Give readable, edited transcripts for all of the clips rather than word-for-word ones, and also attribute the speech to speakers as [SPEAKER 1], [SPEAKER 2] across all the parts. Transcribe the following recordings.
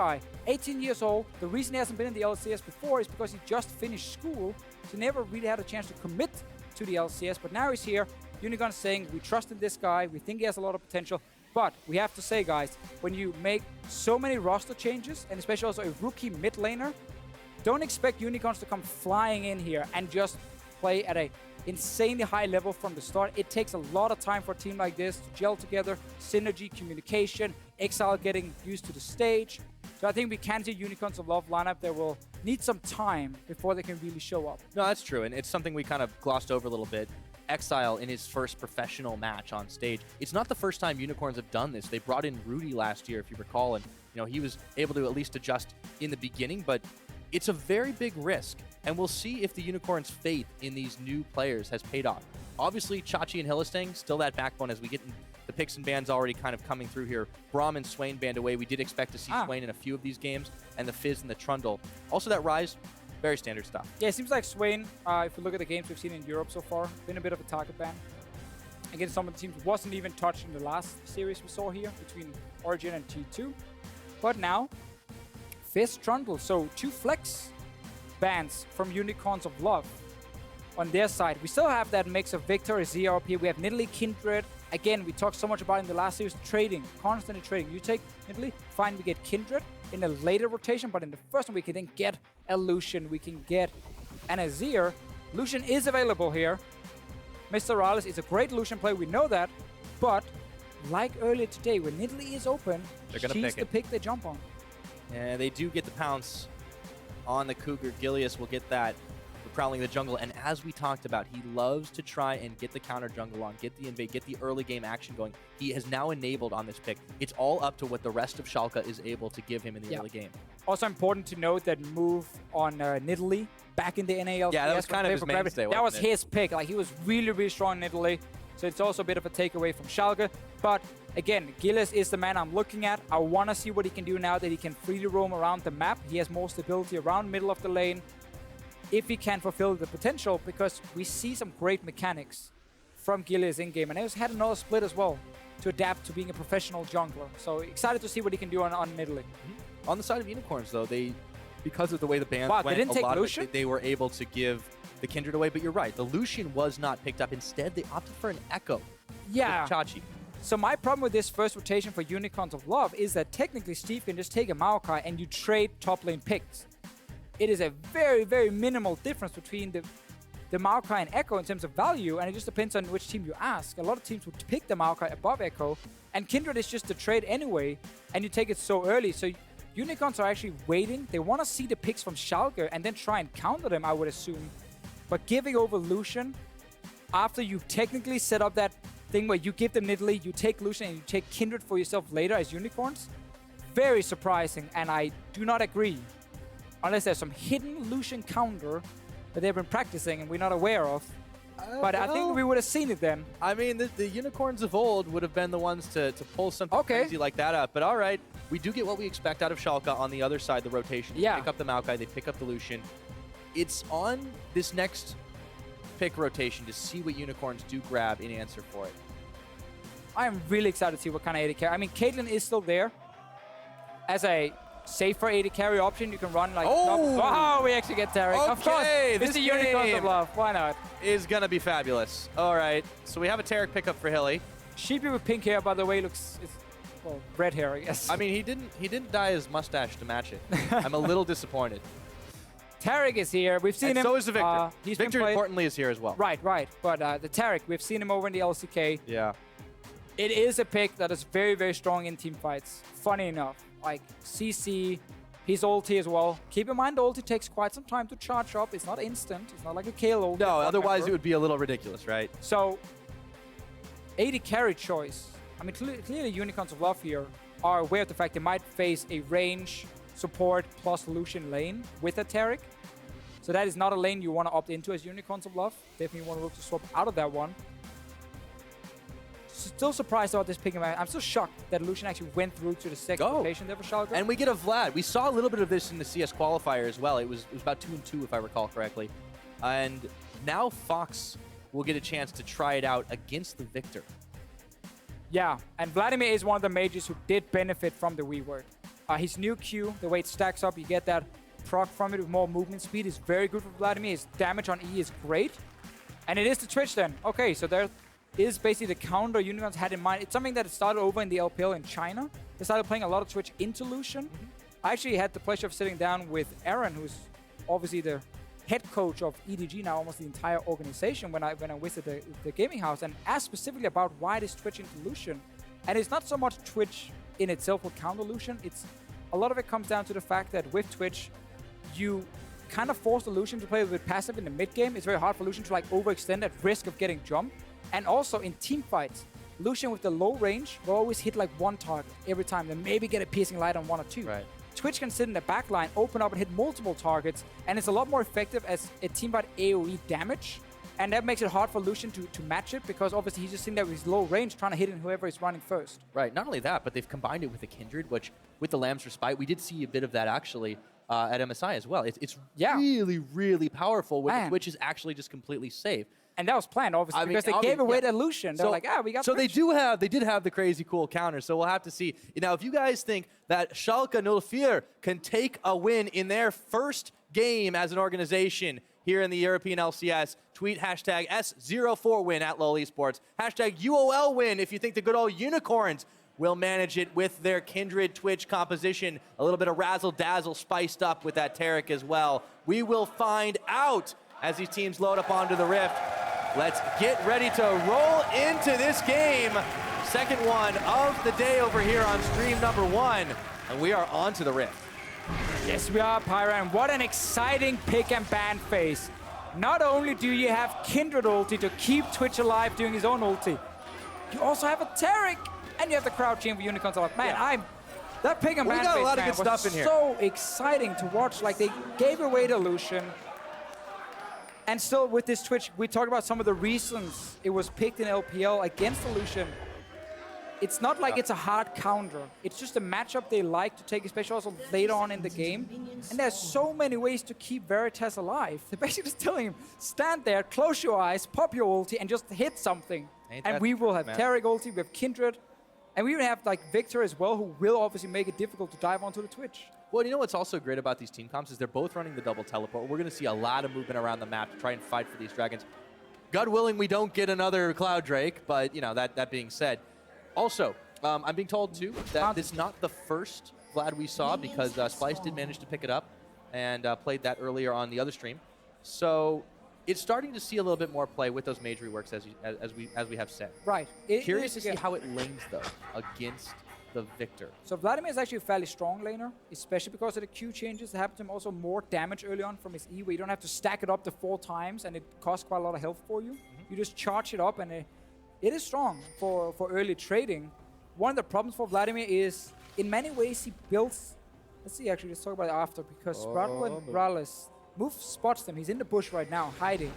[SPEAKER 1] Maokai, 18 years old. The reason he hasn't been in the LCS before is because he just finished school, so never really had a chance to commit to the LCS. But now he's here. Unicorn saying, we trust in this guy, we think he has a lot of potential. But we have to say, guys, when you make so many roster changes, and especially also a rookie mid laner, don't expect Unicorns to come flying in here and just play at a insanely high level from the start. It takes a lot of time for a team like this to gel together, synergy, communication, Exile getting used to the stage. So I think we can see Unicorns of Love lineup that will need some time before they can really show up.
[SPEAKER 2] No, that's true, and it's something we kind of glossed over a little bit. Exile in his first professional match on stage. It's not the first time Unicorns have done this. They brought in Rudy last year, if you recall, and he was able to at least adjust in the beginning, but it's a very big risk, and we'll see if the Unicorns' faith in these new players has paid off. Obviously, Chachi and Hylissang, still that backbone as we get in the picks and bans already kind of coming through here. Braum and Swain banned away. We did expect to see Swain in a few of these games, and the Fizz and the Trundle. Also that Ryze, very standard stuff.
[SPEAKER 1] Yeah, it seems like Swain, if we look at the games we've seen in Europe so far, been a bit of a target ban. Against some of the teams, wasn't even touched in the last series we saw here between Origin and T2. But now, Fizz, Trundle, so 2 flex bans from Unicorns of Love on their side. We still have that mix of Viktor, ZRP. We have Nidalee, Kindred. Again, we talked so much about in the last series, trading, constantly trading. You take Nidalee, fine, we get Kindred in a later rotation, but in the first one we can then get a Lucian, we can get an Azir. Lucian is available here. MrRalleZ is a great Lucian play, we know that, but like earlier today, when Nidalee is open, she's the pick they jump on.
[SPEAKER 2] And they do get the pounce on the Cougar. Gilius will get that for prowling the jungle, and as we talked about, he loves to try and get the counter jungle on, get the invade, get the early game action going. He has now enabled on this pick. It's all up to what the rest of Schalke is able to give him in the early game.
[SPEAKER 1] Also important to note that move on Nidalee back in the NALCS.
[SPEAKER 2] Yeah, that was kind of his mainstay.
[SPEAKER 1] That was his pick. Like, he was really, really strong in Nidalee. So it's also a bit of a takeaway from Schalke. But again, Gilius is the man I'm looking at. I want to see what he can do now that he can freely roam around the map. He has more stability around middle of the lane. If he can fulfill the potential, because we see some great mechanics from Gilius in-game. And he's had another split as well to adapt to being a professional jungler. So excited to see what he can do on Nidalee.
[SPEAKER 2] On the side of Unicorns, though, because of the way the bans went,
[SPEAKER 1] they didn't take Lucian?
[SPEAKER 2] They were able to give the Kindred away. But you're right, the Lucian was not picked up. Instead, they opted for an Ekko.
[SPEAKER 1] Yeah.
[SPEAKER 2] With Chachi.
[SPEAKER 1] So my problem with this first rotation for Unicorns of Love is that technically Steve can just take a Maokai and you trade top lane picks. It is a very, very minimal difference between the Maokai and Ekko in terms of value, and it just depends on which team you ask. A lot of teams would pick the Maokai above Ekko, and Kindred is just a trade anyway, and you take it so early. So Unicorns are actually waiting. They want to see the picks from Schalke and then try and counter them, I would assume. But giving over Lucian after you've technically set up that thing where you give them Nidalee, you take Lucian, and you take Kindred for yourself later as Unicorns, very surprising, and I do not agree. Unless there's some hidden Lucian counter that they've been practicing and we're not aware of. But I think we would have seen it then.
[SPEAKER 2] I mean, the Unicorns of old would have been the ones to pull something crazy like that up. But all right, we do get what we expect out of Schalke on the other side, the rotation. They pick up the Maokai, they pick up the Lucian. It's on this next pick rotation to see what Unicorns do grab in answer for it.
[SPEAKER 1] I am really excited to see what kind of AD carry. I mean, Caitlyn is still there as a safer AD carry option. You can run like... Oh, we actually get Taric.
[SPEAKER 2] Okay,
[SPEAKER 1] of course, it's the Unicorns of Love. Why not?
[SPEAKER 2] Is going to be fabulous. All right, so we have a Taric pickup for Hilly.
[SPEAKER 1] Sheepy with pink hair, by the way, looks... well, red hair, I guess.
[SPEAKER 2] I mean, he didn't dye his mustache to match it. I'm a little disappointed.
[SPEAKER 1] Taric is here. We've seen him.
[SPEAKER 2] So is the Viktor.
[SPEAKER 1] He's
[SPEAKER 2] Viktor, importantly, is here as well.
[SPEAKER 1] Right. But the Taric, we've seen him over in the LCK.
[SPEAKER 2] Yeah.
[SPEAKER 1] It is a pick that is very, very strong in team fights. Funny enough. Like, CC, his ulti as well. Keep in mind, the ulti takes quite some time to charge up. It's not instant. It's not like a Kayle ulti.
[SPEAKER 2] No, otherwise it would be a little ridiculous, right?
[SPEAKER 1] So, AD carry choice. I mean, clearly Unicorns of Love here are aware of the fact they might face a range support plus Lucian lane with a Taric. So that is not a lane you want to opt into as Unicorns of Love. Definitely want to look to swap out of that one. Still surprised about this pick. I'm still shocked that Lucian actually went through to the second rotation there for Schalke.
[SPEAKER 2] And we get a Vlad. We saw a little bit of this in the CS qualifier as well. It was about 2-2 if I recall correctly. And now Fox will get a chance to try it out against the Viktor.
[SPEAKER 1] Yeah, and Vladimir is one of the mages who did benefit from the Wii word. His new Q, the way it stacks up, you get that proc from it with more movement speed is very good for Vladimir. His damage on E is great. And it is the Twitch then. Okay, so there is basically the counter Unicorns had in mind. It's something that started over in the LPL in China. They started playing a lot of Twitch into Lucian. I actually had the pleasure of sitting down with Aaron, who's obviously the head coach of EDG now, almost the entire organization, when I visited the gaming house, and asked specifically about why it is Twitch into Lucian. And it's not so much Twitch in itself will counter Lucian. It's a lot of it comes down to the fact that with Twitch, you kind of force the Lucian to play a bit passive in the mid game. It's very hard for Lucian to like overextend at risk of getting jumped. And also in team fights, Lucian with the low range will always hit like one target every time, then maybe get a piercing light on one or two.
[SPEAKER 2] Right.
[SPEAKER 1] Twitch can sit in the back line, open up and hit multiple targets, and it's a lot more effective as a team fight AoE damage. And that makes it hard for Lucian to match it, because obviously he's just sitting there with his low range trying to hit in whoever is running first.
[SPEAKER 2] Right, not only that, but they've combined it with the Kindred, which with the Lamb's Respite, we did see a bit of that actually at MSI as well. It's really, really powerful when Twitch is actually just completely safe.
[SPEAKER 1] And that was planned, obviously, because they gave away the Lucian. They're like, we got
[SPEAKER 2] So
[SPEAKER 1] Twitch.
[SPEAKER 2] they did have the crazy cool counter, so we'll have to see. Now, if you guys think that Schalke 04 can take a win in their first game as an organization here in the European LCS, tweet hashtag S04 win at LOL Esports, hashtag UOL win if you think the good old Unicorns will manage it with their Kindred Twitch composition. A little bit of razzle-dazzle spiced up with that Taric as well. We will find out as these teams load up onto the Rift. Let's get ready to roll into this game. Second one of the day over here on stream number 1. And we are on to the Rift.
[SPEAKER 1] Yes, we are, Pyra, and what an exciting pick and ban phase. Not only do you have Kindred ulti to keep Twitch alive doing his own ulti, you also have a Taric, and you have the crowd cheering for Unicorns a lot. Man, that pick and ban phase,
[SPEAKER 2] got a lot of good stuff in here.
[SPEAKER 1] So exciting to watch. Like, they gave away the Lucian. And still with this Twitch, we talked about some of the reasons it was picked in LPL against the Lucian. It's not like it's a hard counter. It's just a matchup they like to take, especially also later on in the game. And there's so many ways to keep Veritas alive. They're basically just telling him, stand there, close your eyes, pop your ulti, and just hit something. And we will have Taric ulti, we have Kindred, and we even have like Viktor as well, who will obviously make it difficult to dive onto the Twitch.
[SPEAKER 2] Well, you know what's also great about these team comps is they're both running the double teleport. We're going to see a lot of movement around the map to try and fight for these dragons. God willing, we don't get another Cloud Drake, but you know, that being said. Also, I'm being told too that this is not the first Vlad we saw, because Splice did manage to pick it up and played that earlier on the other stream. So it's starting to see a little bit more play with those mage reworks as we have said.
[SPEAKER 1] Right.
[SPEAKER 2] Curious to see how it lanes though against the Viktor.
[SPEAKER 1] So Vladimir is actually a fairly strong laner, especially because of the Q changes that happen to him. Also more damage early on from his E, where you don't have to stack it up to 4 times, and it costs quite a lot of health for you. You just charge it up, and it is strong for early trading. One of the problems for Vladimir is, in many ways, he builds... Let's see, actually, let's talk about it after, because sprattel and MrRalleZ, Move spots them. He's in the bush right now, hiding.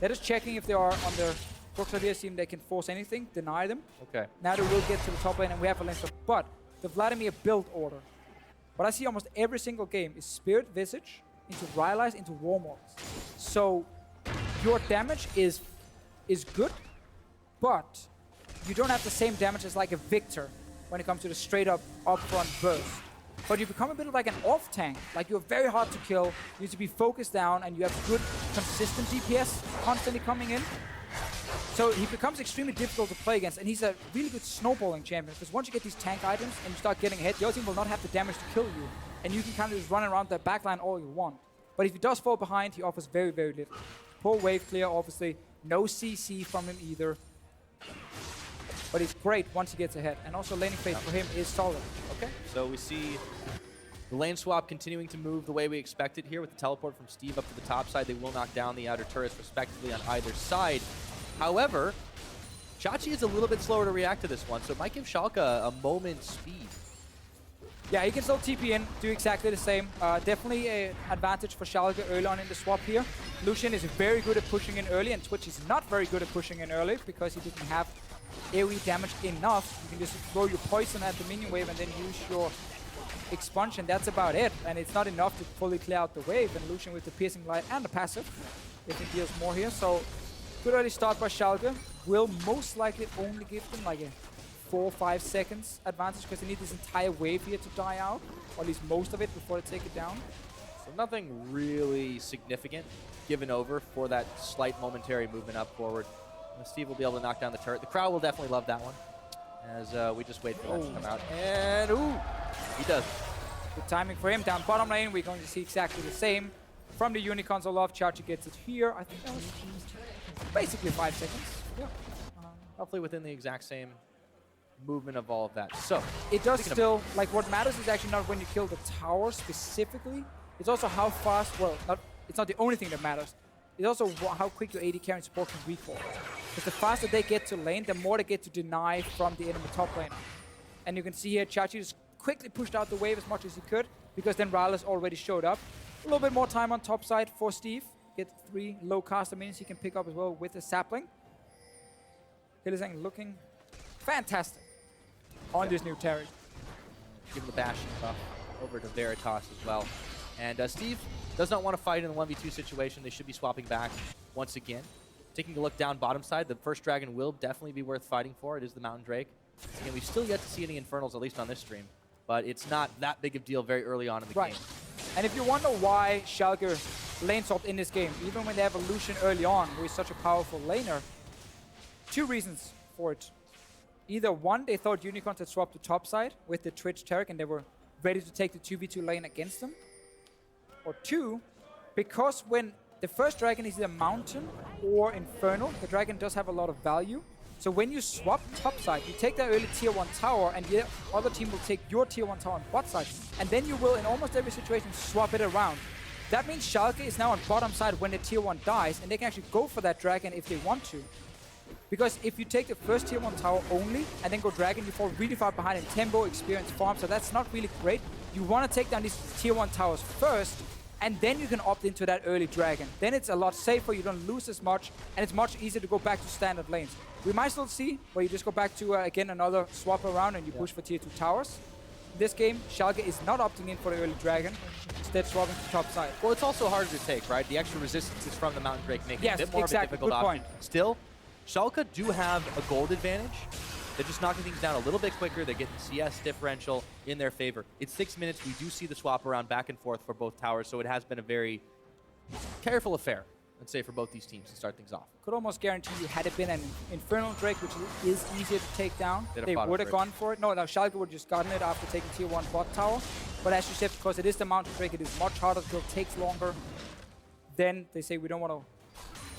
[SPEAKER 1] They're just checking if they are on their Proxavia team, they can force anything, deny them.
[SPEAKER 2] Okay.
[SPEAKER 1] Now they will get to the top lane, and we have a lane stop. But the Vladimir build order, what I see almost every single game is Spirit Visage into MrRalleZ into Warmorgs. So your damage is good, but you don't have the same damage as like a Viktor when it comes to the straight up upfront burst. But you become a bit of like an off tank. Like, you're very hard to kill, you need to be focused down, and you have good consistent DPS constantly coming in. So he becomes extremely difficult to play against, and he's a really good snowballing champion, because once you get these tank items and you start getting ahead, the other team will not have the damage to kill you, and you can kind of just run around that backline all you want. But if he does fall behind, he offers very, very little. Poor wave clear, obviously. No CC from him either. But he's great once he gets ahead, and also laning phase for him is solid.
[SPEAKER 2] Okay, so we see the lane swap continuing to move the way we expected here with the teleport from Steve up to the top side. They will knock down the outer turrets respectively on either side. However, Vizicsacsi is a little bit slower to react to this one, so it might give Schalke a moment's speed.
[SPEAKER 1] Yeah, he can still TP in, do exactly the same. Definitely an advantage for Schalke early on in the swap here. Lucian is very good at pushing in early, and Twitch is not very good at pushing in early because he didn't have AoE damage enough. You can just throw your poison at the minion wave and then use your expunge, and that's about it. And it's not enough to fully clear out the wave, and Lucian with the piercing light and the passive, if he deals more here. So good early start by Schalke. Will most likely only give them like a 4-5 seconds advantage because they need this entire wave here to die out, or at least most of it before they take it down.
[SPEAKER 2] So nothing really significant given over for that slight momentary movement up forward. Steve will be able to knock down the turret. The crowd will definitely love that one as we just wait for that to come out. And ooh, he does.
[SPEAKER 1] Good timing for him. Down bottom lane, we're going to see exactly the same. From the Unicorns of Love, Charger gets it here. I think that was basically 5 seconds. Yeah.
[SPEAKER 2] Roughly within the exact same movement of all of that. So
[SPEAKER 1] it does still, like, what matters is actually not when you kill the tower specifically. It's also how fast, well, it's not the only thing that matters. It's also how quick your AD carry and support can recall. Because the faster they get to lane, the more they get to deny from the enemy top laner. And you can see here, Chachi just quickly pushed out the wave as much as he could, because then RalleZ already showed up. A little bit more time on top side for Steve. Get 3 low caster minions he can pick up as well with the sapling. Hylissang looking fantastic on this new Taric.
[SPEAKER 2] Give him the bash buff over to Veritas as well. And Steve does not want to fight in a 1v2 situation. They should be swapping back once again. Taking a look down bottom side, the first dragon will definitely be worth fighting for. It is the Mountain Drake. Again, we've still yet to see any Infernals, at least on this stream. But it's not that big of a deal very early on in the game.
[SPEAKER 1] And if you wonder why Schalke lane swapped in this game, even when they have a Lucian early on, who is such a powerful laner, 2 reasons for it. Either one, they thought Unicorns had swapped to top side with the Twitch Taric and they were ready to take the 2v2 lane against them. Or 2, because when the first dragon is either Mountain or Infernal, the dragon does have a lot of value. So when you swap top side, you take that early tier 1 tower and the other team will take your tier 1 tower on bot side. And then you will, in almost every situation, swap it around. That means Schalke is now on bottom side when the tier 1 dies, and they can actually go for that dragon if they want to. Because if you take the first tier 1 tower only and then go dragon, you fall really far behind in tempo, experience, farm, so that's not really great. You want to take down these tier 1 towers first, and then you can opt into that early dragon. Then it's a lot safer, you don't lose as much, and it's much easier to go back to standard lanes. We might still see where you just go back to, again, another swap around and you push for tier 2 towers. In this game, Schalke is not opting in for the early dragon, instead swapping to top side.
[SPEAKER 2] Well, it's also harder to take, right? The extra resistance is from the Mountain Drake, making it a bit more of a difficult option. Still, Schalke do have a gold advantage. They're just knocking things down a little bit quicker. They're getting CS differential in their favor. It's 6 minutes. We do see the swap around back and forth for both towers, so it has been a very careful affair, let's say, for both these teams to start things off.
[SPEAKER 1] Could almost guarantee you, had it been an Infernal Drake, which is easier to take down, they would have gone for it. No, Schalke would have just gotten it after taking tier 1 bot tower. But as you said, because it is the Mountain Drake, it is much harder to kill, takes longer. Then they say we don't want to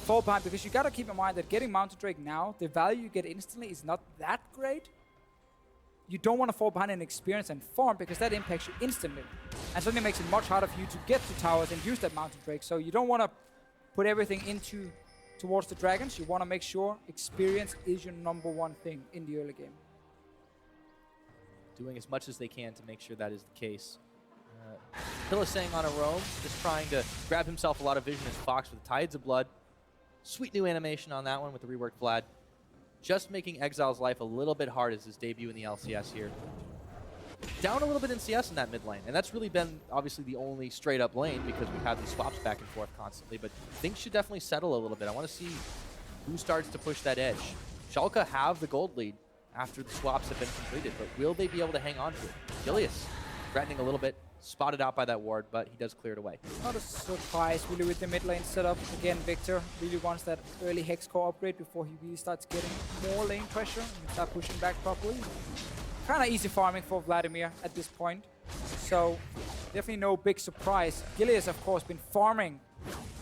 [SPEAKER 1] fall behind, because you got to keep in mind that getting Mountain Drake now, the value you get instantly is not that great. You don't want to fall behind in experience and farm, because that impacts you instantly. And suddenly makes it much harder for you to get to towers and use that Mountain Drake. So you don't want to put everything towards the dragons. You want to make sure experience is your #1 thing in the early game.
[SPEAKER 2] Doing as much as they can to make sure that is the case. Hylissang on a roam, just trying to grab himself a lot of vision as Fox with Tides of Blood. Sweet new animation on that one with the reworked Vlad. Just making Exile's life a little bit hard as his debut in the LCS here. Down a little bit in CS in that mid lane, and that's really been obviously the only straight up lane because we've had these swaps back and forth constantly, but things should definitely settle a little bit. I want to see who starts to push that edge. Schalke have the gold lead after the swaps have been completed, but will they be able to hang on to it? Gilius threatening a little bit, spotted out by that ward, but he does clear it away.
[SPEAKER 1] Not a surprise really with the mid lane setup. Again, Viktor really wants that early Hex core upgrade before he really starts getting more lane pressure and start pushing back properly. Kind of easy farming for Vladimir at this point, so definitely no big surprise. Gilius, of course, been farming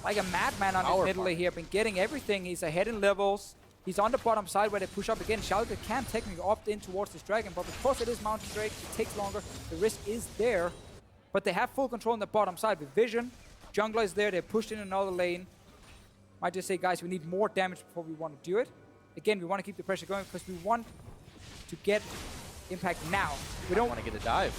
[SPEAKER 1] like a madman on his middle lane here, been getting everything. He's ahead in levels. He's on the bottom side where they push up again. Schalke can technically opt in towards this dragon, but because it is Mountain Drake, it takes longer. The risk is there, but they have full control on the bottom side with vision. Jungler is there. They're pushed in another lane. Might just say, guys, we need more damage before we want to do it. Again, we want to keep the pressure going because we want to get impact now. We don't
[SPEAKER 2] want to get a dive.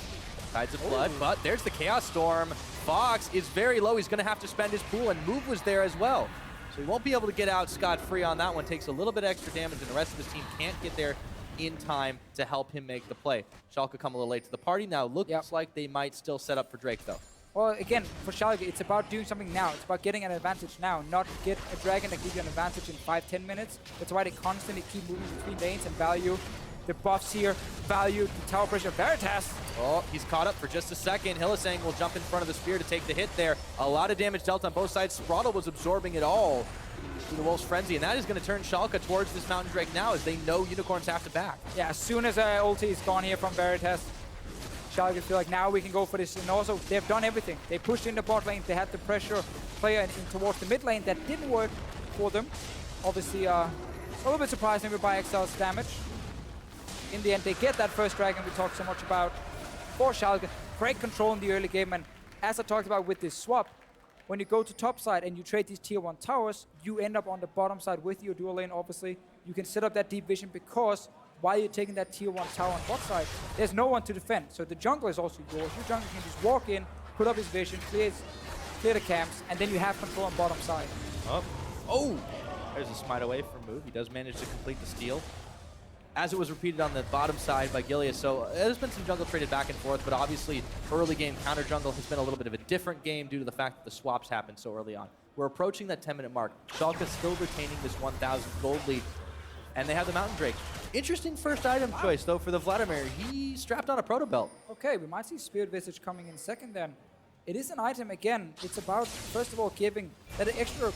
[SPEAKER 2] Tides of Blood, but there's the Chaos Storm. Fox is very low. He's going to have to spend his pool, and Move was there as well. So he won't be able to get out scot-free on that one. Takes a little bit extra damage, and the rest of his team can't get there in time to help him make the play. Schalke come a little late to the party. Now looks like they might still set up for Drake, though.
[SPEAKER 1] Well, again, for Schalke, it's about doing something now. It's about getting an advantage now, not get a dragon that gives you an advantage in 5-10 minutes. That's why they constantly keep moving between lanes and value. the buffs here value the tower pressure. Veritas.
[SPEAKER 2] Oh, he's caught up for just a second. Hylissang will jump in front of the spear to take the hit there. A lot of damage dealt on both sides. sprattel was absorbing it all through the Wolf's Frenzy, and that is going to turn Schalke towards this Mountain Drake now as they know Unicorns have to back.
[SPEAKER 1] Yeah, as soon as ulti is gone here from Veritas, Schalke feel like now we can go for this. And also, they've done everything. They pushed in the bot lane. They had the pressure player in towards the mid lane. That didn't work for them. Obviously, a little bit surprised maybe by Exile's damage. In the end, they get that first dragon we talked so much about for Schalke. Great control in the early game. And as I talked about with this swap, when you go to top side and you trade these tier 1 towers, you end up on the bottom side with your dual lane, obviously. You can set up that deep vision because while you're taking that tier 1 tower on bot side, there's no one to defend. So the jungle is also yours. Your jungle can just walk in, put up his vision, clear the camps, and then you have control on bottom side.
[SPEAKER 2] Oh! There's a smite away from move. He does manage to complete the steal, as it was repeated on the bottom side by Gilius. So there's been some jungle traded back and forth, but obviously early game counter jungle has been a little bit of a different game due to the fact that the swaps happened so early on. We're approaching that 10-minute mark. Schalke still retaining this 1,000 gold lead, and they have the Mountain Drake. Interesting first item choice, though, for the Vladimir. He strapped on a Proto Belt.
[SPEAKER 1] Okay, we might see Spirit Visage coming in second then. It is an item, again, it's about, first of all, giving that extra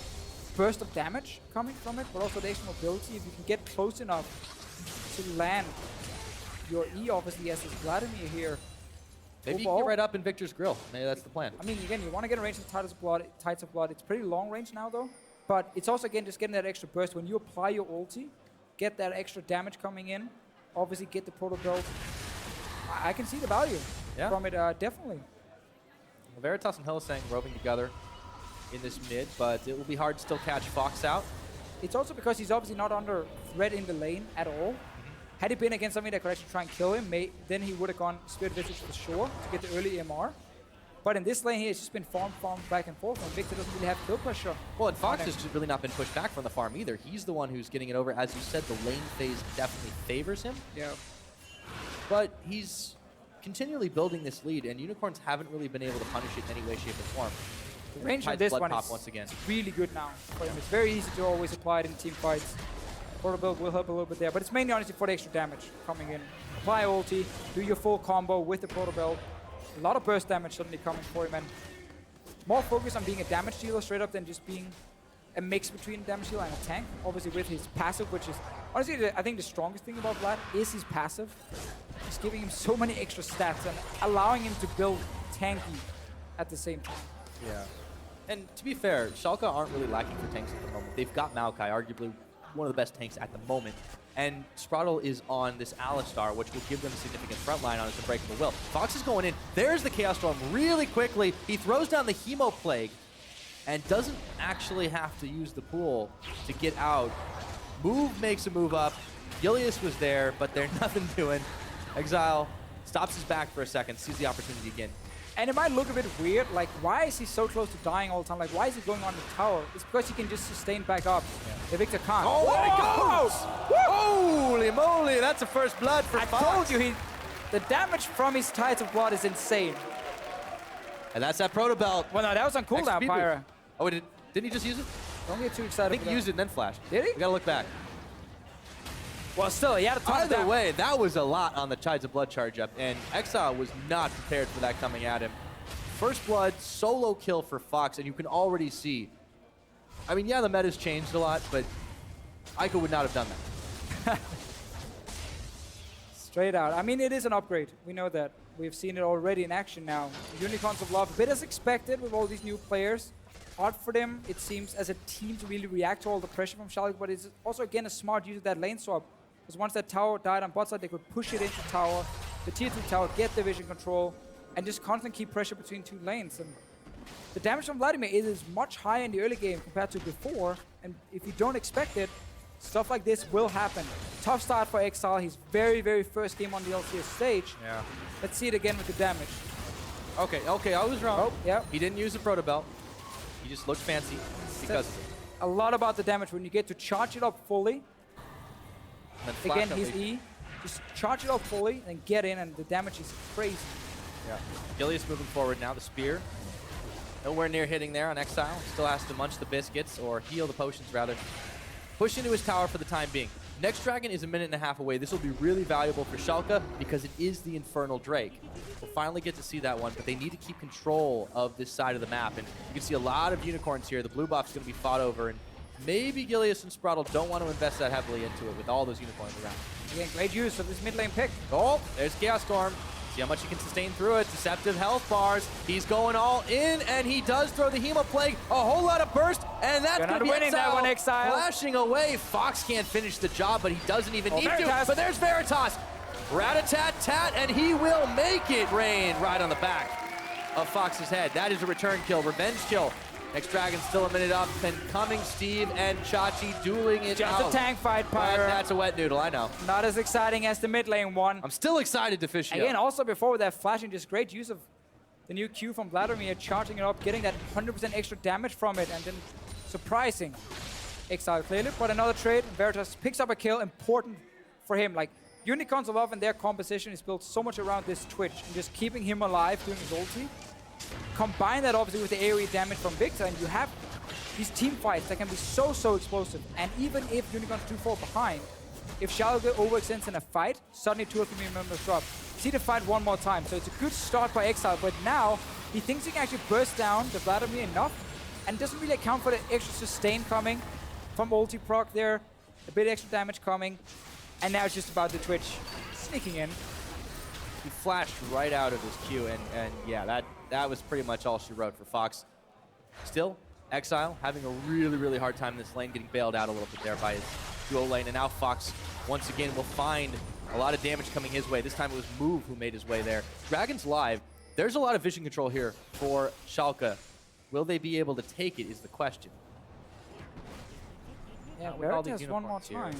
[SPEAKER 1] burst of damage coming from it, but also the extra mobility. If you can get close enough to land your E, obviously, as is Vladimir here.
[SPEAKER 2] Maybe you can get right up in Viktor's grill. Maybe that's the plan.
[SPEAKER 1] I mean, again, you want to get a range of Tides of Blood. It's pretty long range now, though. But it's also, again, just getting that extra burst. When you apply your ulti, get that extra damage coming in. Obviously, get the Proto Belt. I can see the value from it, definitely.
[SPEAKER 2] Well, Veritas and Hylissang roving together in this mid, but it will be hard to still catch Fox out.
[SPEAKER 1] It's also because he's obviously not under threat in the lane at all. Had he been against something that could actually try and kill him, then he would have gone Spirit Visage for sure to get the early MR. But in this lane here, it's just been farmed back and forth, and Viktor doesn't really have kill pressure.
[SPEAKER 2] Well, and Fox has just really not been pushed back from the farm either. He's the one who's getting it over. As you said, the lane phase definitely favors him.
[SPEAKER 1] Yeah.
[SPEAKER 2] But he's continually building this lead, and Unicorns haven't really been able to punish it in any way, shape, or form.
[SPEAKER 1] The range of this one is
[SPEAKER 2] once again.
[SPEAKER 1] really good now for him. It's very easy to always apply it in team fights. Proto Build will help a little bit there, but it's mainly honestly for the extra damage coming in. Apply ulti, do your full combo with the Proto Build. A lot of burst damage suddenly coming for him, and more focus on being a damage dealer straight up than just being a mix between a damage dealer and a tank. Obviously with his passive, which is honestly I think the strongest thing about Vlad is his passive. It's giving him so many extra stats and allowing him to build tanky at the same time.
[SPEAKER 2] Yeah. And to be fair, Schalke aren't really lacking for tanks at the moment. They've got Maokai, arguably one of the best tanks at the moment. And sprattel is on this Alistar, which will give them a significant front line on his Unbreakable Will. Fox is going in. There's the Chaos Storm really quickly. He throws down the Hemo Plague and doesn't actually have to use the pool to get out. Move makes a move up. Gilius was there, but they're nothing doing. Exile stops his back for a second, sees the opportunity again.
[SPEAKER 1] And it might look a bit weird, like why is he so close to dying all the time? Like why is he going on the tower? It's because he can just sustain back up. Yeah. Viktor can't.
[SPEAKER 2] Oh, there it goes! Holy moly, that's a first blood for Fox.
[SPEAKER 1] I told you, the damage from his Tides of Blood is insane.
[SPEAKER 2] And that's that Proto Belt.
[SPEAKER 1] Well, no, that was on cooldown, Pyra.
[SPEAKER 2] Oh, didn't he just use it?
[SPEAKER 1] Don't get too excited.
[SPEAKER 2] I think he used it and then flashed.
[SPEAKER 1] Did he?
[SPEAKER 2] We gotta look back.
[SPEAKER 1] Well, still, he had a ton of
[SPEAKER 2] Either way, that was a lot on the Tides of Blood charge up, and Exile was not prepared for that coming at him. First blood, solo kill for Fox, and you can already see. I mean, yeah, the meta's changed a lot, but Ekko would not have done that.
[SPEAKER 1] Straight out. I mean, it is an upgrade. We know that. We've seen it already in action now. Unicorns of Love, a bit as expected with all these new players. Hard for them, it seems, as a team to really react to all the pressure from Schalke, but it's also, again, a smart use of that lane swap. Because once that tower died on bot side, they could push it into tower, the tier 2 tower, get the vision control, and just constantly keep pressure between two lanes. And the damage from Vladimir is much higher in the early game compared to before, and if you don't expect it, stuff like this will happen. Tough start for Exile, his very, very first game on the LCS stage.
[SPEAKER 2] Yeah.
[SPEAKER 1] Let's see it again with the damage.
[SPEAKER 2] Okay, I was wrong.
[SPEAKER 1] Oh, yeah.
[SPEAKER 2] He didn't use the Proto Belt. He just looked fancy because
[SPEAKER 1] a lot about the damage when you get to charge it up fully. Again, his E, just charge it up fully and get in, and the damage is crazy.
[SPEAKER 2] Yeah. Gilius moving forward now, the spear. Nowhere near hitting there on Exile. Still has to munch the biscuits, or heal the potions rather. Push into his tower for the time being. Next Dragon is a minute and a half away. This will be really valuable for Schalke because it is the Infernal Drake. We'll finally get to see that one, but they need to keep control of this side of the map. And you can see a lot of unicorns here. The blue buff's going to be fought over, and maybe Gilius and sprattel don't want to invest that heavily into it with all those unicorns around.
[SPEAKER 1] Again, great use of this mid lane pick.
[SPEAKER 2] Oh, there's Chaos Storm. See how much he can sustain through it. Deceptive health bars. He's going all in, and he does throw the Hemo Plague. A whole lot of burst, and that's going to be
[SPEAKER 1] winning that one, Exile.
[SPEAKER 2] Flashing away. Fox can't finish the job, but he doesn't even need
[SPEAKER 1] Veritas.
[SPEAKER 2] to. But there's Veritas. Rat-a-tat-tat, and he will make it rain right on the back of Fox's head. That is a return kill, revenge kill. Next Dragon still a minute up, then coming Steve and Chachi dueling it
[SPEAKER 1] Just
[SPEAKER 2] out.
[SPEAKER 1] a tank fight, Pyro.
[SPEAKER 2] That's a wet noodle, I know.
[SPEAKER 1] Not as exciting as the mid lane one.
[SPEAKER 2] I'm still excited to fish
[SPEAKER 1] Again, also before that flashing, just great use of the new Q from Vladimir, charging it up, getting that 100% extra damage from it, and then surprising Exile clearly. But another trade, Veritas picks up a kill, important for him. Like, Unicorns of Love and their composition is built so much around this Twitch, and just keeping him alive doing his ulti. Combine that obviously with the AoE damage from Viktor, and you have these team fights that can be so explosive. And even if Unicorns do fall behind, if Schalke overextends in a fight, suddenly 2 or 3 members drop. See the fight one more time. So it's a good start by Exile, but now he thinks he can actually burst down the Vladimir enough, and doesn't really account for the extra sustain coming from ulti proc there, a bit extra damage coming, and now it's just about the Twitch sneaking in.
[SPEAKER 2] He flashed right out of his Q, and yeah, that was pretty much all she wrote for Fox. Still, Exile having a really hard time in this lane, getting bailed out a little bit there by his duo lane, and now Fox once again will find a lot of damage coming his way. This time it was Move who made his way there. Dragon's live. There's a lot of vision control here for Schalke. Will they be able to take it is the question.
[SPEAKER 1] Yeah, Veritas one more time.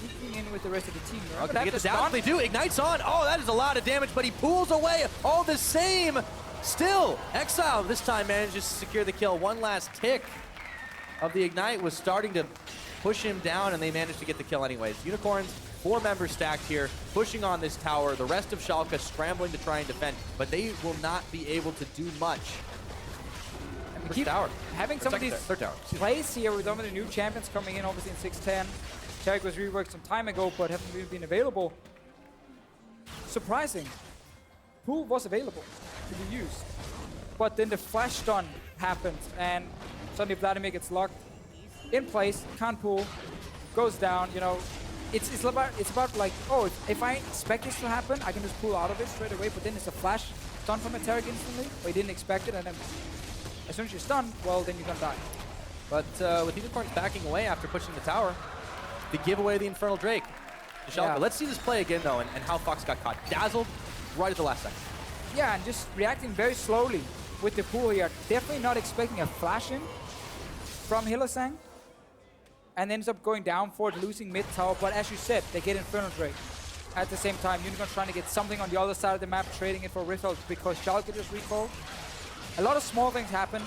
[SPEAKER 1] Sneaking in with the rest of the team.
[SPEAKER 2] Okay, they get the down. They do. Ignites on. Oh, that is a lot of damage, but he pulls away all the same. Still, Exile this time manages to secure the kill. One last tick of the Ignite was starting to push him down, and they managed to get the kill anyways. Unicorns, 4 members stacked here, pushing on this tower. The rest of Schalke scrambling to try and defend, but they will not be able to do much.
[SPEAKER 1] Keep having some of these plays here with some of the new champions coming in, obviously in 610. Taric was reworked some time ago, but haven't really been available. Surprising. Pool was available to be used, but then the flash stun happened, and suddenly Vladimir gets locked in place, can't pull, goes down. You know, it's about like, oh, if I expect this to happen, I can just pull out of it straight away. But then it's a flash stun from a Taric instantly, but he didn't expect it, and then as soon as you're stunned, well, then you're gonna die.
[SPEAKER 2] But with Unicorns backing away after pushing the tower, they give away the Infernal Drake to Schalke.
[SPEAKER 1] Yeah.
[SPEAKER 2] Let's see this play again, though, and how Fox got caught. Dazzled right at the last second.
[SPEAKER 1] Yeah, and just reacting very slowly with the pool here. Definitely not expecting a flash in from Hylissang, and ends up going down for it, losing mid tower. But as you said, they get Infernal Drake. At the same time, Unicorns trying to get something on the other side of the map, trading it for Rift because Schalke just recalled. A lot of small things happen,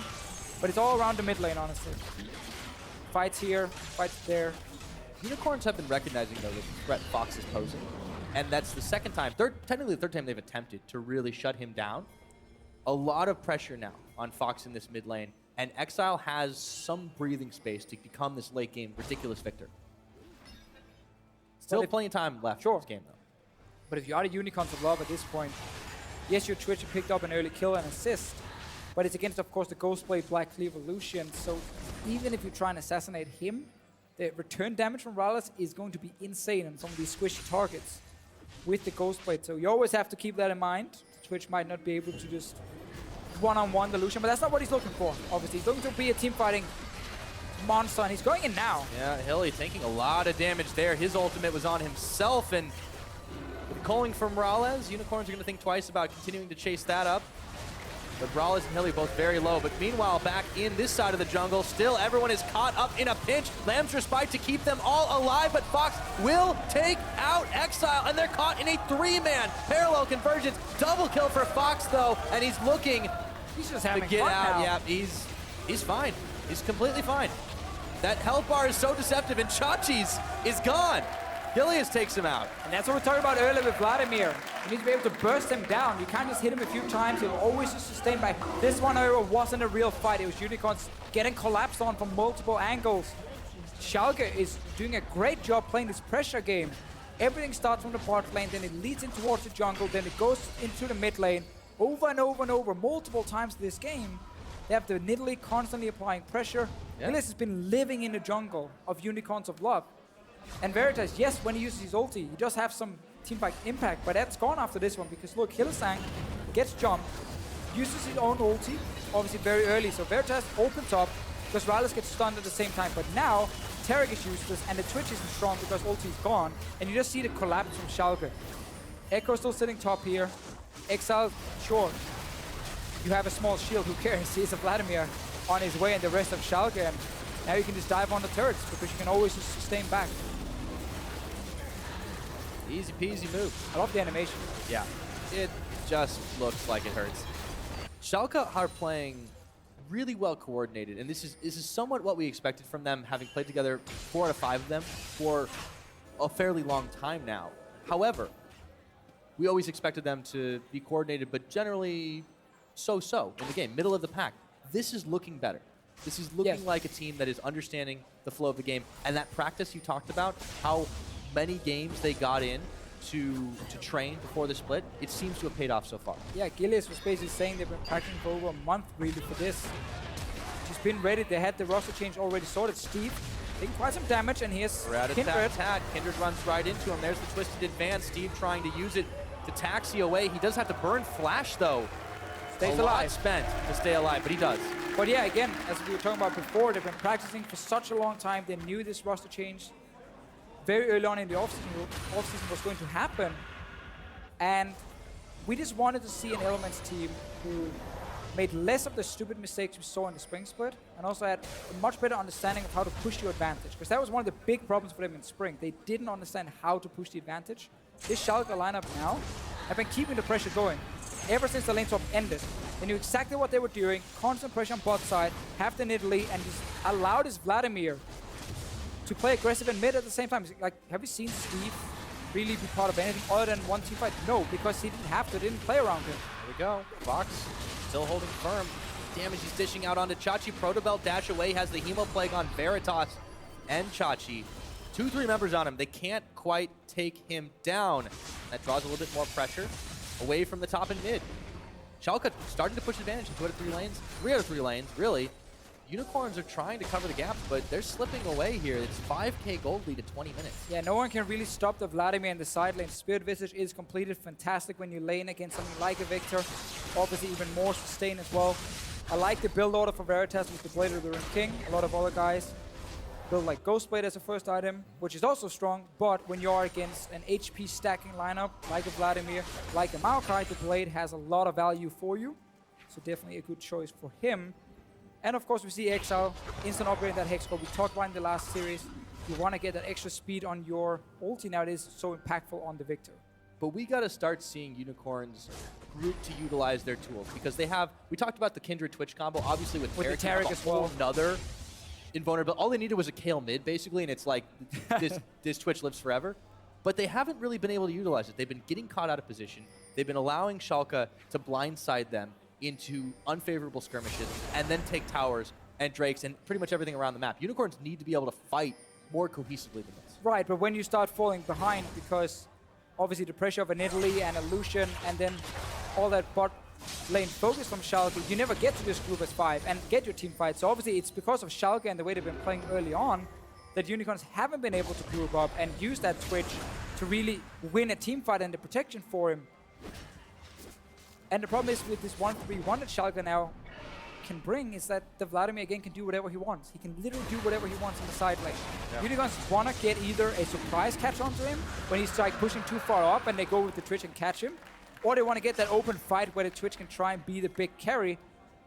[SPEAKER 1] but it's all around the mid lane, honestly. Fights here, fights there.
[SPEAKER 2] Unicorns have been recognizing, though, the threat Fox is posing. And that's the second time, technically the third time they've attempted to really shut him down. A lot of pressure now on Fox in this mid lane. And Exile has some breathing space to become this late game ridiculous Viktor. Still plenty of time left in this game, though.
[SPEAKER 1] But if you are the Unicorns of Love at this point, yes, your Twitch picked up an early kill and assist, but it's against, of course, the Ghostblade Black Cleaver Lucian. So even if you try and assassinate him, the return damage from MrRalleZ is going to be insane on some of these squishy targets with the Ghostblade. So you always have to keep that in mind. Twitch might not be able to just one-on-one the Lucian, but that's not what he's looking for, obviously. He's looking to be a team-fighting monster, and he's going in now.
[SPEAKER 2] Yeah, Hilly taking a lot of damage there. His ultimate was on himself, and calling from MrRalleZ, Unicorns are going to think twice about continuing to chase that up. But MrRalleZ and Hilly both very low. But meanwhile, back in this side of the jungle, still everyone is caught up in a pinch. Lamb's Respite to keep them all alive, but Fox will take out Exile, and they're caught in a 3-man parallel convergence. Double kill for Fox, though, and he's looking
[SPEAKER 1] He's just having
[SPEAKER 2] to get
[SPEAKER 1] fun
[SPEAKER 2] out.
[SPEAKER 1] now.
[SPEAKER 2] Yeah, he's fine. He's completely fine. That health bar is so deceptive, and Chachi's is gone. Gilius takes him out.
[SPEAKER 1] And that's what we talked about earlier with Vladimir. You need to be able to burst him down. You can't just hit him a few times. He'll always just sustain by. This one, however, wasn't a real fight. It was Unicorns getting collapsed on from multiple angles. Schalke is doing a great job playing this pressure game. Everything starts from the bot lane, then it leads in towards the jungle, then it goes into the mid lane. Over and over and over, multiple times this game. They have the Nidalee constantly applying pressure. Gilius has been living in the jungle of Unicorns of Love. And Veritas, yes, when he uses his ulti, he does have some teamfight impact, but that's gone after this one because look, Hylissang gets jumped, uses his own ulti, obviously very early, so Veritas opens up because MrRalleZ gets stunned at the same time, but now Taric is useless and the Twitch isn't strong because ulti is gone, and you just see the collapse from Schalke. Ekko still sitting top here. Exileh, sure, you have a small shield, who cares? He's a Vladimir on his way and the rest of Schalke, and now you can just dive on the turrets because you can always just sustain back.
[SPEAKER 2] Easy peasy move.
[SPEAKER 1] I love the animation.
[SPEAKER 2] Yeah, it just looks like it hurts. Schalke are playing really well coordinated, and this is somewhat what we expected from them, having played together 4 out of 5 of them for a fairly long time now. However, we always expected them to be coordinated, but generally so-so in the game, middle of the pack. This is looking better. This is looking like a team that is understanding the flow of the game, and that practice you talked about, how many games they got in to train before the split, it seems to have paid off so far.
[SPEAKER 1] Yeah, Gilius was basically saying they've been practicing for over a month really for this. She's been ready. They had the roster change already sorted. Steve taking quite some damage, and here's Kindred.
[SPEAKER 2] Kindred runs right into him. There's the twisted advance. Steve trying to use it to taxi away. He does have to burn flash though.
[SPEAKER 1] Stays
[SPEAKER 2] a
[SPEAKER 1] alive.
[SPEAKER 2] Lot spent to stay alive, but he does.
[SPEAKER 1] But yeah, again, as we were talking about before, they've been practicing for such a long time. They knew this roster change very early on in the offseason was going to happen. And we just wanted to see an Elements team who made less of the stupid mistakes we saw in the spring split, and also had a much better understanding of how to push your advantage. Because that was one of the big problems for them in spring. They didn't understand how to push the advantage. This Schalke lineup now have been keeping the pressure going ever since the lane swap ended. They knew exactly what they were doing, constant pressure on bot side, have the Nidalee, and just allowed this Vladimir to play aggressive and mid at the same time. Like, have you seen Steve really be part of anything other than one team fight? No, because he didn't have to, didn't play around him.
[SPEAKER 2] There we go. Fox still holding firm. Damage he's dishing out onto Chachi. Protobelt dash away, has the Hemo Plague on Veritas and Chachi. 2-3 members on him. They can't quite take him down. That draws a little bit more pressure away from the top and mid. Schalke starting to push advantage in 2 out of 3 lanes. 3 out of 3 lanes, really. Unicorns are trying to cover the gaps, but they're slipping away here. It's 5k gold lead in 20 minutes.
[SPEAKER 1] Yeah, no one can really stop the Vladimir in the side lane. Spirit Visage is completed. Fantastic when you lane against something like a Viktor. Obviously even more sustain as well. I like the build order for Veritas with the Blade of the Ring King. A lot of other guys build like Ghostblade as a first item, which is also strong, but when you're against an HP stacking lineup like a Vladimir, like a Maokai, the Blade has a lot of value for you. So definitely a good choice for him. And of course we see Exileh instant upgrading that Hex Core we talked about in the last series. You want to get that extra speed on your ulti now. It is so impactful on the Viktor.
[SPEAKER 2] But we got to start seeing Unicorns group to utilize their tools, because they have, we talked about the Kindred Twitch combo, obviously with Taric
[SPEAKER 1] as well.
[SPEAKER 2] Another invulnerability. All they needed was a Kayle mid basically, and it's like this Twitch lives forever. But they haven't really been able to utilize it. They've been getting caught out of position. They've been allowing Schalke to blindside them into unfavorable skirmishes and then take towers and drakes and pretty much everything around the map. Unicorns need to be able to fight more cohesively than this.
[SPEAKER 1] Right, but when you start falling behind, because obviously the pressure of a Nidalee and a Lucian and then all that bot lane focus from Schalke, you never get to this group as 5 and get your team fight. So obviously it's because of Schalke and the way they've been playing early on that Unicorns haven't been able to group up and use that Twitch to really win a team fight and the protection for him. And the problem is with this 1-3-1 that Schalke now can bring is that the Vladimir again can do whatever he wants. He can literally do whatever he wants in the side lane. Yeah. Unicorns want to get either a surprise catch onto him when he's like pushing too far up and they go with the Twitch and catch him, or they want to get that open fight where the Twitch can try and be the big carry,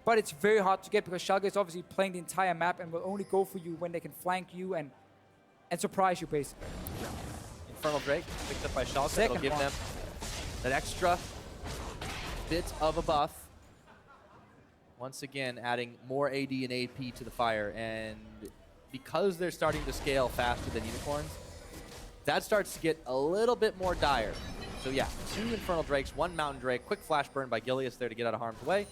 [SPEAKER 1] but it's very hard to get because Schalke is obviously playing the entire map and will only go for you when they can flank you and surprise you basically.
[SPEAKER 2] Yeah. Infernal Drake picked up by Schalke.
[SPEAKER 1] Second
[SPEAKER 2] It'll give
[SPEAKER 1] one.
[SPEAKER 2] them that extra bit of a buff. Once again, adding more AD and AP to the fire, and because they're starting to scale faster than Unicorns, that starts to get a little bit more dire. So yeah, 2 Infernal Drakes, 1 Mountain Drake, quick flash burn by Gilius there to get out of harm's way.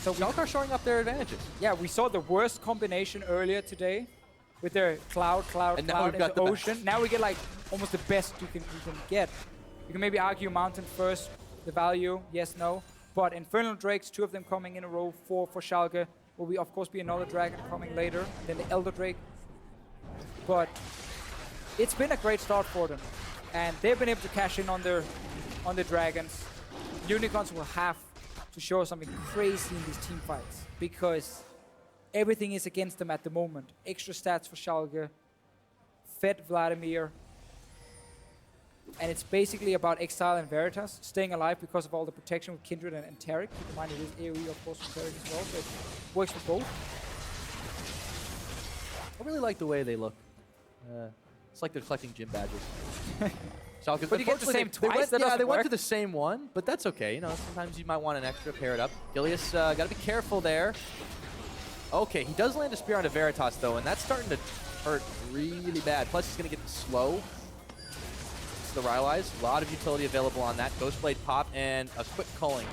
[SPEAKER 2] So Schalke are showing up their advantages.
[SPEAKER 1] Yeah, we saw the worst combination earlier today with their cloud,
[SPEAKER 2] And now
[SPEAKER 1] cloud
[SPEAKER 2] we've got
[SPEAKER 1] into
[SPEAKER 2] the
[SPEAKER 1] ocean. Now we get like almost the best you can get. You can maybe argue Mountain first, the value, yes, no. But Infernal Drakes, 2 of them coming in a row for Schalke. Will be, of course, be another dragon coming later, and then the Elder Drake. But it's been a great start for them, and they've been able to cash in on their dragons. Unicorns will have to show something crazy in these team fights because everything is against them at the moment. Extra stats for Schalke, fed Vladimir, and it's basically about Exile and Veritas staying alive because of all the protection with Kindred and Taric. Keep in mind it is AoE, of course, from Taric as well, so it works for both.
[SPEAKER 2] I really like the way they look. It's like they're collecting gym badges. Schalke,
[SPEAKER 1] But you get the same twice?
[SPEAKER 2] They went to the same one, but that's okay. You know, sometimes you might want an extra, pair it up. Gilius, got to be careful there. Okay, he does land a spear onto Veritas, though, and that's starting to hurt really bad. Plus, he's going to get the slow. The RalleZ, a lot of utility available on that. Ghostblade pop and a quick culling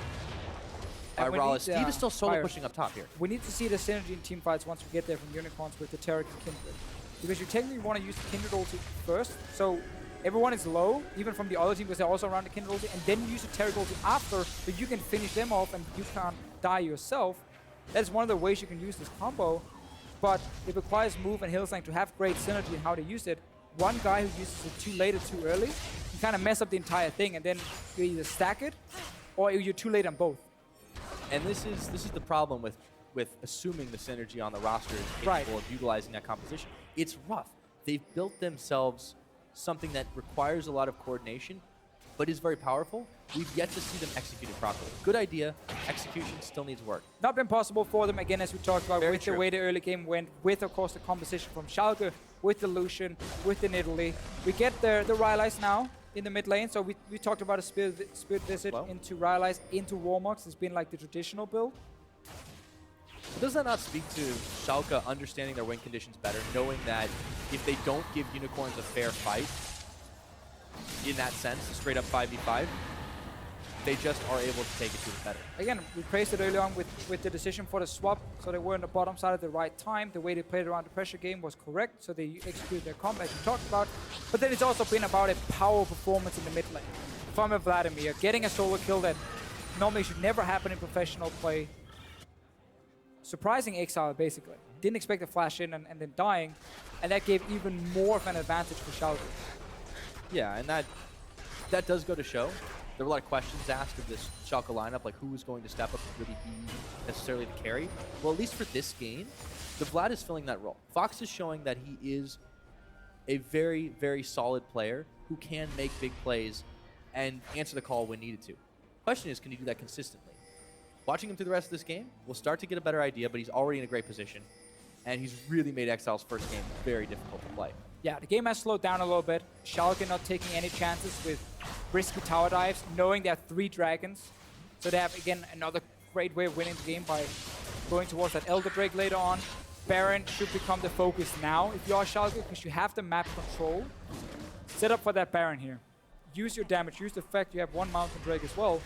[SPEAKER 2] by RalleZ. Steve is still solo pushing up top here.
[SPEAKER 1] We need to see the synergy in team fights once we get there from Unicorns with the Taric and Kindred. Because you technically want to use the Kindred ulti first, so everyone is low, even from the other team, because they're also around the Kindred ulti, and then you use the Taric ulti after, so you can finish them off and you can't die yourself. That's one of the ways you can use this combo, but it requires Move and Hylissang to have great synergy in how to use it. One guy who uses it too late or too early can kind of mess up the entire thing, and then you either stack it or you're too late on both.
[SPEAKER 2] And this is the problem with assuming the synergy on the roster is capable of utilizing that composition. It's rough. They've built themselves something that requires a lot of coordination, but is very powerful. We've yet to see them execute it properly. Good idea. Execution still needs work.
[SPEAKER 1] Not been possible for them, again, as we talked about, with the way the early game went, with, of course, the composition from Schalke, with the Lucian, with the Nidalee. We get the RalleZ now in the mid lane, so we talked about a Spirit Visit into RalleZ, into Warmox. It's been like the traditional build.
[SPEAKER 2] Does that not speak to Schalke understanding their win conditions better, knowing that if they don't give Unicorns a fair fight, in that sense, straight up 5v5, they just are able to take it to the better.
[SPEAKER 1] Again, we praised it early on with the decision for the swap, so they were on the bottom side at the right time. The way they played around the pressure game was correct, so they executed their combat as we talked about. But then it's also been about a power performance in the mid lane. From a Vladimir, getting a solo kill that normally should never happen in professional play. Surprising Exile, basically. Didn't expect to flash in and then dying, and that gave even more of an advantage for Schalke.
[SPEAKER 2] Yeah, and that does go to show. There were a lot of questions asked of this Schalke lineup, like who was going to step up and really be necessarily the carry. Well, at least for this game, the Vlad is filling that role. Fox is showing that he is a very, very solid player who can make big plays and answer the call when needed to. Question is, can he do that consistently? Watching him through the rest of this game, we'll start to get a better idea, but he's already in a great position, and he's really made Exile's first game very difficult to play.
[SPEAKER 1] Yeah, the game has slowed down a little bit. Schalke not taking any chances with risky tower dives, knowing they have 3 dragons. So they have, again, another great way of winning the game by going towards that Elder Drake later on. Baron should become the focus now if you are Schalke, because you have the map control. Set up for that Baron here. Use your damage, use the fact you have 1 Mountain Drake as well.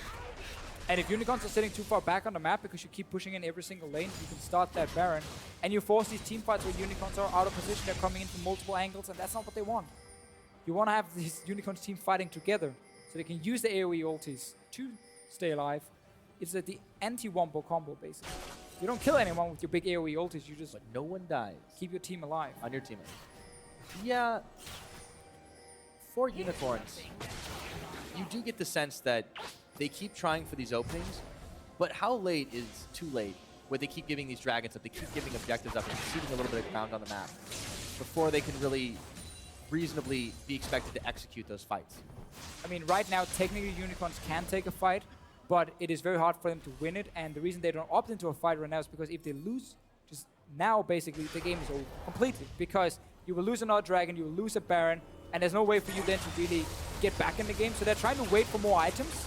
[SPEAKER 1] And if Unicorns are sitting too far back on the map because you keep pushing in every single lane, you can start that Baron. And you force these team fights where Unicorns are out of position, they're coming in from multiple angles, and that's not what they want. You want to have these Unicorns team fighting together so they can use the AoE ultis to stay alive. It's the anti-wombo combo, basically. You don't kill anyone with your big AoE ultis, you just...
[SPEAKER 2] But no one dies.
[SPEAKER 1] Keep your team alive.
[SPEAKER 2] On your team. Yeah. For Unicorns, you do get the sense that they keep trying for these openings, but how late is too late where they keep giving these dragons up, they keep giving objectives up and ceding a little bit of ground on the map before they can really reasonably be expected to execute those fights?
[SPEAKER 1] I mean, right now, technically, Unicorns can take a fight, but it is very hard for them to win it, and the reason they don't opt into a fight right now is because if they lose, just now, basically, the game is over completely, because you will lose another dragon, you will lose a Baron, and there's no way for you then to really get back in the game, so they're trying to wait for more items,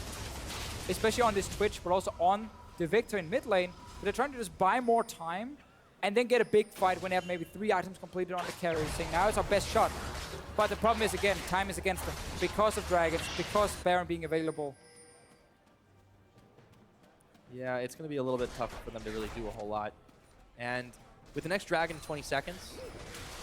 [SPEAKER 1] especially on this Twitch, but also on the Viktor in mid lane. But they're trying to just buy more time and then get a big fight when they have maybe 3 items completed on the carry, saying now it's our best shot. But the problem is, again, time is against them because of dragons, because Baron being available.
[SPEAKER 2] Yeah, it's going to be a little bit tough for them to really do a whole lot. And with the next dragon in 20 seconds,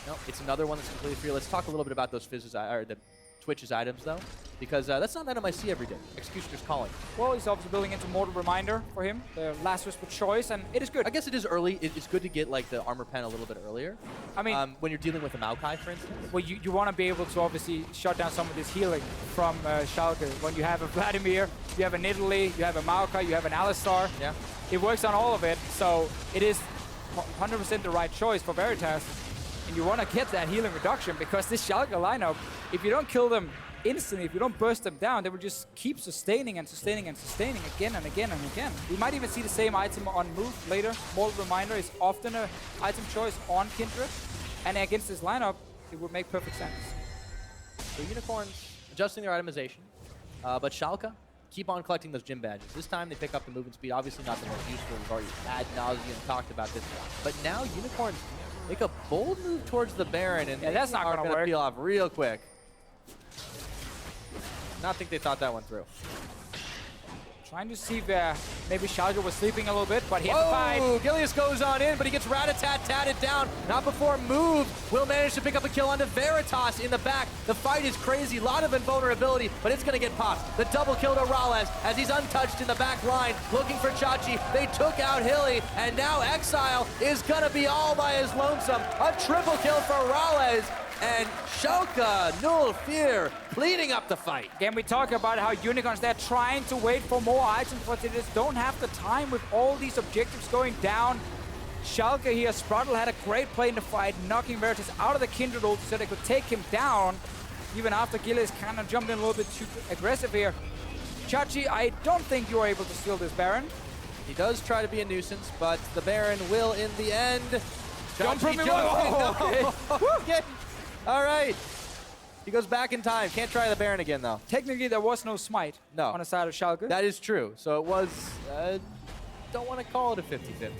[SPEAKER 2] No, it's another one that's completely free. Let's talk a little bit about those the Twitch's items, though, because that's not an item I see every day. Executioner's Calling.
[SPEAKER 1] Well, he's obviously building into Mortal Reminder for him, the last whisper choice, and it is good.
[SPEAKER 2] I guess it is early. It's good to get like the armor pen a little bit earlier.
[SPEAKER 1] I mean,
[SPEAKER 2] when you're dealing with a Maokai, for instance.
[SPEAKER 1] Well, you want to be able to obviously shut down some of this healing from Schalke. When you have a Vladimir, you have a Nidalee, you have a Maokai, you have an Alistar.
[SPEAKER 2] Yeah.
[SPEAKER 1] It works on all of it, so it is 100% the right choice for Veritas. And you want to get that healing reduction because this Schalke lineup, if you don't kill them instantly, if you don't burst them down, they will just keep sustaining and sustaining and sustaining again and again and again. We might even see the same item on move later. Mortal Reminder is often an item choice on Kindred, and against this lineup, it would make perfect sense.
[SPEAKER 2] So Unicorns adjusting their itemization, but Schalke keep on collecting those gym badges. This time they pick up the movement speed, obviously not the most useful. We've already ad nauseum talked about this, but now Unicorns make a bold move towards the Baron, and
[SPEAKER 1] that's not going to work.
[SPEAKER 2] Peel off real quick. Not think they thought that one through.
[SPEAKER 1] Trying to see where maybe Schalke was sleeping a little bit, but he had to fight.
[SPEAKER 2] Gilius goes on in, but he gets rat-a-tat-tatted down. Not before Move will manage to pick up a kill onto Veritas in the back. The fight is crazy, a lot of invulnerability, but it's going to get popped. The double kill to MrRalleZ as he's untouched in the back line, looking for Chachi. They took out Hilly, and now Exile is going to be all by his lonesome. A triple kill for MrRalleZ. And Schalke, Null Fear, cleaning up the fight.
[SPEAKER 1] Again, we talk about how Unicorns, they're trying to wait for more items, but they just don't have the time with all these objectives going down. Schalke here, sprattel had a great play in the fight, knocking Veritas out of the Kindred ult so they could take him down, even after Gilius kind of jumped in a little bit too aggressive here. Chachi, I don't think you are able to steal this Baron.
[SPEAKER 2] He does try to be a nuisance, but the Baron will in the end.
[SPEAKER 1] Jump from him. Okay.
[SPEAKER 2] Okay. All right. He goes back in time. Can't try the Baron again, though.
[SPEAKER 1] Technically, there was no smite on the side of Schalke.
[SPEAKER 2] That is true. So it was, don't want to call it a 50-50.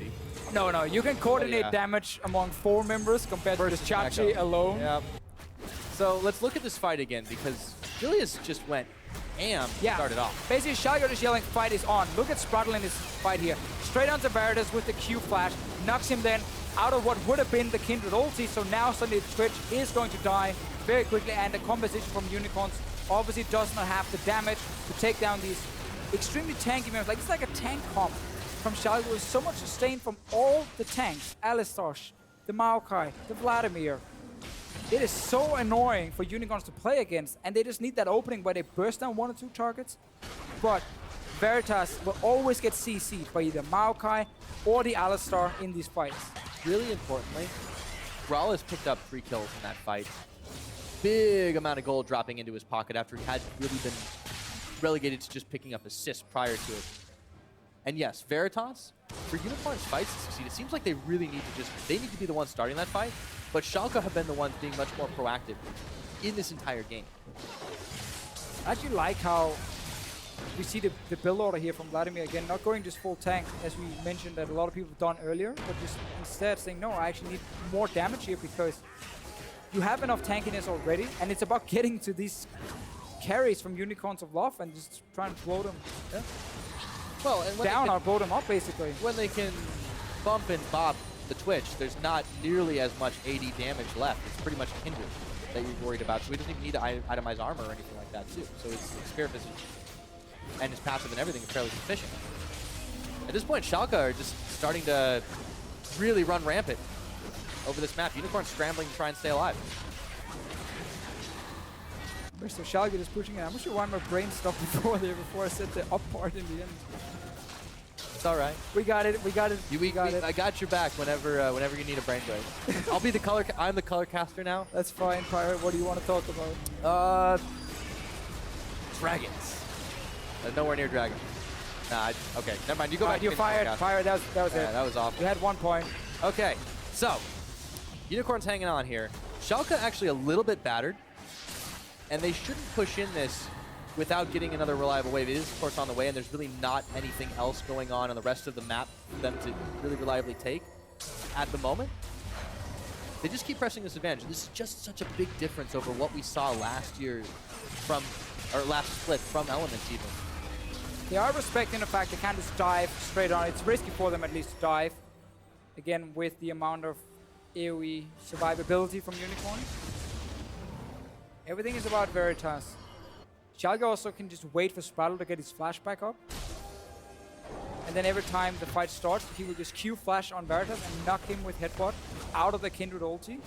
[SPEAKER 1] No. You can coordinate damage among 4 members compared to just Chachi alone.
[SPEAKER 2] Yep. So let's look at this fight again because Gilius just went started off.
[SPEAKER 1] Basically, Schalke just yelling, fight is on. Look at sprattel in this fight here. Straight onto Veritas with the Q flash. Knocks him then out of what would have been the Kindred ulti, so now suddenly the Twitch is going to die very quickly, and the composition from Unicorns obviously does not have the damage to take down these extremely tanky members. Like, it's like a tank comp from Schalke with so much sustain from all the tanks. Alistar, the Maokai, the Vladimir. It is so annoying for Unicorns to play against, and they just need that opening where they burst down 1 or 2 targets. But Veritas will always get CC'd by either Maokai or the Alistar in these fights.
[SPEAKER 2] Really importantly, MrRalleZ picked up 3 kills in that fight. Big amount of gold dropping into his pocket after he had really been relegated to just picking up assists prior to it. And yes, Veritas, for Unicorn's fights to succeed, it seems like they really need to they need to be the ones starting that fight, but Schalke have been the ones being much more proactive in this entire game.
[SPEAKER 1] I actually like how we see the build order here from Vladimir again, not going just full tank, as we mentioned that a lot of people have done earlier, but just instead saying, no, I actually need more damage here because you have enough tankiness already, and it's about getting to these carries from Unicorns of Love and just trying to blow them down or blow them up, basically.
[SPEAKER 2] When they can bump and bop the Twitch, there's not nearly as much AD damage left. It's pretty much Kindred that you're worried about, so he doesn't even need to itemize armor or anything like that, too. So his Spirit Visage and his passive and everything is fairly sufficient. At this point, Schalke are just starting to really run rampant over this map. Unicorn scrambling to try and stay alive.
[SPEAKER 1] So Schalke is pushing it. I'm not sure why my brain stopped before I said the up part in the end.
[SPEAKER 2] It's all right.
[SPEAKER 1] We got it.
[SPEAKER 2] I got your back whenever you need a brain break. I'll be the color. I'm the color caster now.
[SPEAKER 1] That's fine, Pirate. What do you want to talk about?
[SPEAKER 2] Dragons. Nowhere near dragon. Nah, okay, never mind. You go back.
[SPEAKER 1] You fired. That was it.
[SPEAKER 2] That was awful.
[SPEAKER 1] You had 1 point.
[SPEAKER 2] Okay, so Unicorn's hanging on here. Schalke actually a little bit battered, and they shouldn't push in this without getting another reliable wave. It is, of course, on the way, and there's really not anything else going on the rest of the map for them to really reliably take at the moment. They just keep pressing this advantage. This is just such a big difference over what we saw last year last split from Elements even.
[SPEAKER 1] They are respecting the fact they can't just dive straight on. It's risky for them at least to dive. Again, with the amount of AoE survivability from Unicorn. Everything is about Veritas. Schalke also can just wait for sprattel to get his flash back up. And then every time the fight starts, he will just Q flash on Veritas and knock him with headbutt out of the Kindred ulti.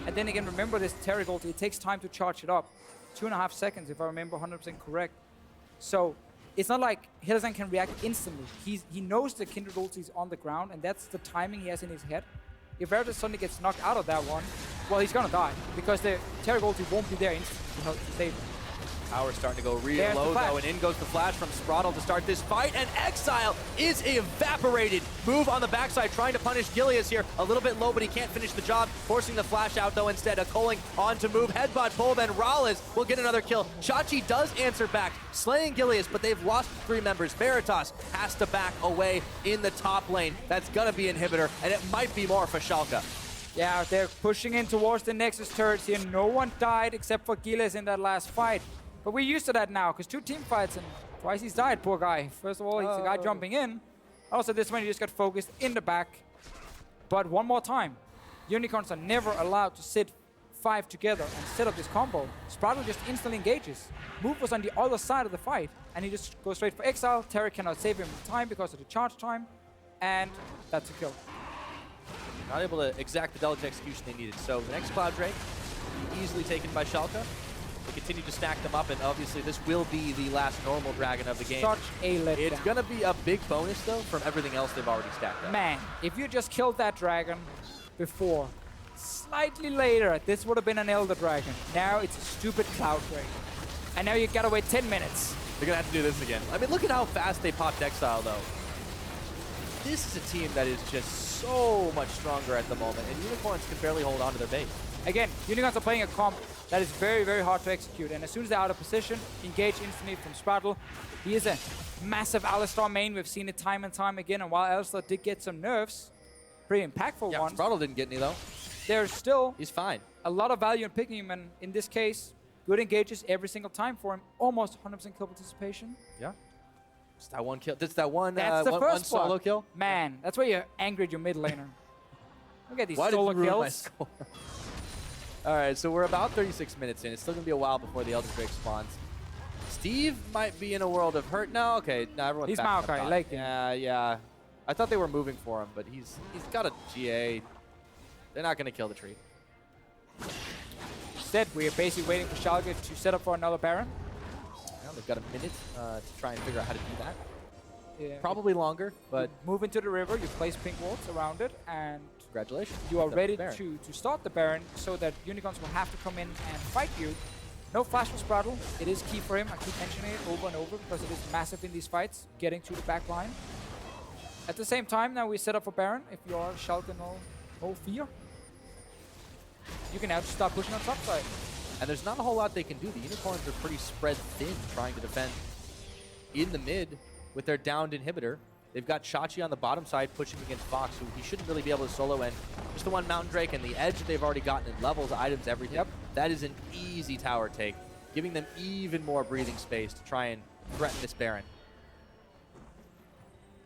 [SPEAKER 1] And then again, remember this Taric ulti, it takes time to charge it up. 2.5 seconds, if I remember 100% correct. So it's not like Hylissang can react instantly. He knows the Kindred ulti is on the ground, and that's the timing he has in his head. If Veritas suddenly gets knocked out of that one, well, he's gonna die, because the Taric ulti won't be there instantly to save him.
[SPEAKER 2] Power's starting to go real low, though, and in goes the flash from sprattel to start this fight, and Exile is evaporated. Move on the backside, trying to punish Gilius here. A little bit low, but he can't finish the job, forcing the flash out, though, instead. A Culling on to move. Headbutt, pull, then MrRalleZ will get another kill. Chachi does answer back, slaying Gilius, but they've lost 3 members. Veritas has to back away in the top lane. That's gonna be Inhibitor, and it might be more for Schalke.
[SPEAKER 1] Yeah, they're pushing in towards the Nexus turrets here. No one died except for Gilius in that last fight. But we're used to that now, because 2 team fights and twice he's died, poor guy. First of all, he's a guy jumping in. Also, this one he just got focused in the back. But one more time, Unicorns are never allowed to sit 5 together and set up this combo. sprattel just instantly engages. Move was on the other side of the fight, and he just goes straight for Exile. Taric cannot save him in time because of the charge time, and that's a kill.
[SPEAKER 2] Not able to exact the delicate execution they needed. So the next Cloud Drake, easily taken by Schalke. They continue to stack them up, and obviously this will be the last normal dragon of the game.
[SPEAKER 1] Such a letdown.
[SPEAKER 2] It's going to be a big bonus, though, from everything else they've already stacked up.
[SPEAKER 1] Man, if you just killed that dragon before, slightly later, this would have been an Elder Dragon. Now it's a stupid Cloud Drake. And now you gotta wait 10 minutes.
[SPEAKER 2] They're going to have to do this again. I mean, look at how fast they popped Exile, though. This is a team that is just so much stronger at the moment, and Unicorns can barely hold on to their base.
[SPEAKER 1] Again, Unicorns are playing a comp that is very, very hard to execute. And as soon as they're out of position, engage instantly from sprattel. He is a massive Alistar main. We've seen it time and time again. And while Alistar did get some nerfs, pretty impactful ones.
[SPEAKER 2] sprattel didn't get any, though.
[SPEAKER 1] There's still
[SPEAKER 2] He's fine.
[SPEAKER 1] A lot of value in picking him. And in this case, good engages every single time for him. Almost 100% kill participation.
[SPEAKER 2] Yeah. It's that one kill. That's that one,
[SPEAKER 1] that's the
[SPEAKER 2] one
[SPEAKER 1] first
[SPEAKER 2] solo kill.
[SPEAKER 1] Man, that's why you're angry at your mid laner. Look at these solo
[SPEAKER 2] Why did you ruin my
[SPEAKER 1] kills.
[SPEAKER 2] score? All right, so we're about 36 minutes in. It's still going to be a while before the Elder Drake spawns. Steve might be in a world of hurt. No, okay. No, everyone's
[SPEAKER 1] He's
[SPEAKER 2] back
[SPEAKER 1] Maokai,
[SPEAKER 2] up.
[SPEAKER 1] like
[SPEAKER 2] Yeah. I thought they were moving for him, but he's got a GA. They're not going to kill the tree.
[SPEAKER 1] Instead, we are basically waiting for Schalke to set up for another Baron.
[SPEAKER 2] Well, they've got a minute to try and figure out how to do that.
[SPEAKER 1] Yeah.
[SPEAKER 2] Probably longer, but
[SPEAKER 1] Move into the river, you place pink walls around it, and
[SPEAKER 2] congratulations.
[SPEAKER 1] you are
[SPEAKER 2] That's
[SPEAKER 1] ready
[SPEAKER 2] Baron.
[SPEAKER 1] to start the Baron so that Unicorns will have to come in and fight you. No flash for sprattel. It is key for him. I keep mentioning it over and over because it is massive in these fights, getting to the back line. At the same time, now we set up for Baron. If you are Schalke no fear, you can now just start pushing on top side.
[SPEAKER 2] And there's not a whole lot they can do. The Unicorns are pretty spread thin trying to defend in the mid with their downed inhibitor. They've got Chachi on the bottom side pushing against Fox, who he shouldn't really be able to solo in. Just the one Mountain Drake and the edge that they've already gotten in levels, items, everything.
[SPEAKER 1] Yep.
[SPEAKER 2] That is an easy tower take, giving them even more breathing space to try and threaten this Baron.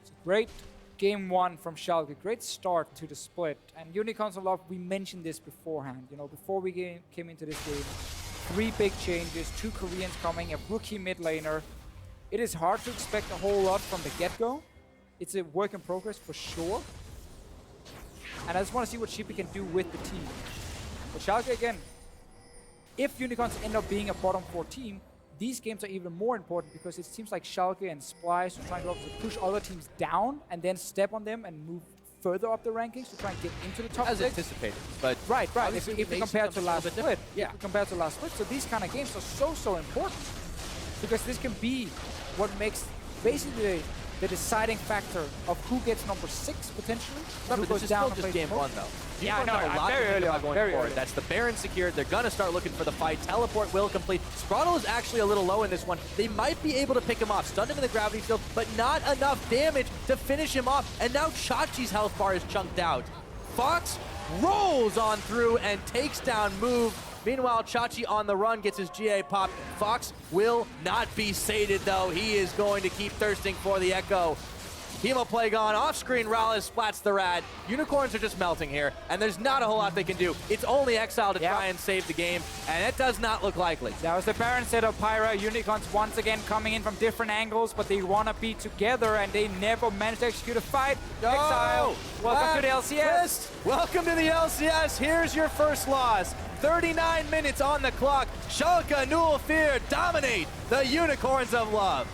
[SPEAKER 1] It's a great game 1 from Schalke. Great start to the split. And Unicorns of Love, we mentioned this beforehand. You know, before we came into this game, 3 big changes, 2 Koreans coming, a rookie mid laner. It is hard to expect a whole lot from the get-go. It's a work in progress for sure. And I just want to see what Sheepy can do with the team. But Schalke, again, if Unicorns end up being a bottom 4 team, these games are even more important because it seems like Schalke and Splice are trying to push other teams down and then step on them and move further up the rankings to try and get into the top 6.
[SPEAKER 2] As anticipated, but
[SPEAKER 1] Right. If you compare to last split.
[SPEAKER 2] Yeah.
[SPEAKER 1] If you compare to last split. So these kind of games are so important. Because this can be what makes basically the deciding factor of who gets number 6 potentially.
[SPEAKER 2] Remember,
[SPEAKER 1] who
[SPEAKER 2] this
[SPEAKER 1] goes
[SPEAKER 2] is
[SPEAKER 1] down
[SPEAKER 2] still
[SPEAKER 1] and
[SPEAKER 2] just
[SPEAKER 1] plays
[SPEAKER 2] game
[SPEAKER 1] most.
[SPEAKER 2] 1, though.
[SPEAKER 1] Yeah, I know.
[SPEAKER 2] Got a lot to
[SPEAKER 1] Very
[SPEAKER 2] think
[SPEAKER 1] early
[SPEAKER 2] about
[SPEAKER 1] on,
[SPEAKER 2] going
[SPEAKER 1] very
[SPEAKER 2] forward.
[SPEAKER 1] early.
[SPEAKER 2] That's the Baron secured. They're going to start looking for the fight. Teleport will complete. sprattel is actually a little low in this one. They might be able to pick him off. Stunned him in the gravity field, but not enough damage to finish him off. And now Chachi's health bar is chunked out. Fox rolls on through and takes down Move. Meanwhile, Chachi on the run gets his GA pop. Fox will not be sated, though. He is going to keep thirsting for the Ekko. Hemoplague on, off-screen RalleZ splats the Rad. Unicorns are just melting here, and there's not a whole lot they can do. It's only Exile to try and save the game, and it does not look likely.
[SPEAKER 1] That was the Baron set of Pyra. Unicorns once again coming in from different angles, but they want to be together, and they never managed to execute a fight. Exile, welcome to the LCS.
[SPEAKER 2] Twist. Welcome to the LCS. Here's your first loss. 39 minutes on the clock. Schalke, Null Fear dominate the Unicorns of Love.